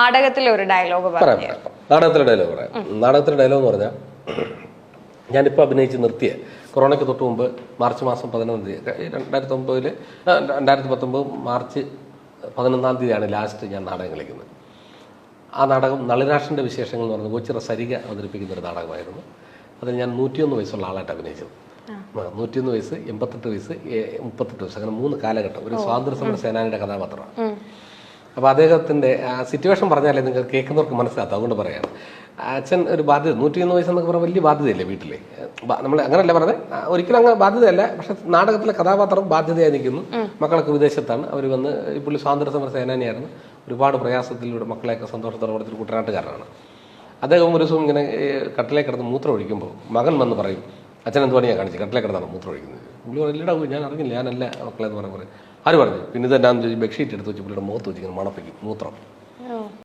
നാടകത്തിലെ ഒരു ഡയലോഗ് പറയാം. നാടകത്തിലെ ഡയലോഗ് പറയാം. നാടകത്തിലെ ഡയലോഗ് എന്ന് പറഞ്ഞാൽ ഞാനിപ്പോൾ അഭിനയിച്ച് നിർത്തിയ കൊറോണയ്ക്ക് തൊട്ട് മുമ്പ് മാർച്ച് മാസം 11 2019 മാർച്ച് 11 ലാസ്റ്റ് ഞാൻ നാടകം കളിക്കുന്നത്. ആ നാടകം നളിനാക്ഷൻ്റെ വിശേഷങ്ങൾ എന്ന് പറഞ്ഞത് കൊച്ചിറ സരിക അവതരിപ്പിക്കുന്ന ഒരു നാടകമായിരുന്നു. അതിൽ ഞാൻ 101 വയസ്സുള്ള ആളായിട്ട് അഭിനയിച്ചത്. 101 വയസ്സ്, 88 വയസ്സ്, 38 വയസ്സ്, അങ്ങനെ 3 കാലഘട്ടം. ഒരു സ്വാതന്ത്ര്യ സമര സേനാനിയുടെ കഥാപാത്രമാണ്. അപ്പോൾ അദ്ദേഹത്തിൻ്റെ സിറ്റുവേഷൻ പറഞ്ഞാലേ നിങ്ങൾക്ക് കേൾക്കുന്നവർക്ക് മനസ്സിലാക്കും. അതുകൊണ്ട് പറയാണ്, അച്ഛൻ ഒരു ബാധ്യത, 101 വയസ്സെന്നൊക്കെ പറഞ്ഞാൽ വലിയ ബാധ്യതയല്ലേ വീട്ടിലെ. നമ്മൾ അങ്ങനെയല്ല പറഞ്ഞത്, ഒരിക്കലും അങ്ങനെ ബാധ്യതയല്ല. പക്ഷെ നാടകത്തിലെ കഥാപാത്രം ബാധ്യതയായി നിൽക്കുന്നു. മക്കളൊക്കെ വിദേശത്താണ്. അവർ വന്ന് ഈ പുള്ളി സ്വാതന്ത്ര്യ സമര സേനാനിയായിരുന്നു. ഒരുപാട് പ്രയാസത്തിലൂടെ മക്കളെയൊക്കെ സന്തോഷത്തോടെ കൊടുത്തൊരു കുട്ടനാട്ടുകാരനാണ്. അദ്ദേഹം ഒരു ദിവസം ഇങ്ങനെ കട്ടിലേക്ക് കിടന്ന് മൂത്രം ഒഴിക്കുമ്പോൾ മകൻ വന്ന് പറയും, അച്ഛൻ എന്ത് പണിയാണ് കാണിച്ച് കട്ടിലേക്ക് കിടന്നാണ് മൂത്രം ഒഴിക്കുന്നത്. പുള്ളി പറയില്ലടാ, ഞാൻ അറിഞ്ഞില്ല, ഞാനല്ല മക്കളെന്ന് പറയും. ആര് പറഞ്ഞു? പിന്നെ ഇതെന്നാന്ന് ചോദിച്ചു ബെഡ്ഷീറ്റ് എടുത്ത് വെച്ച് പുള്ളിയുടെ മുഖത്ത് വെച്ചിങ്ങനെ മണപ്പിക്കും മൂത്രം.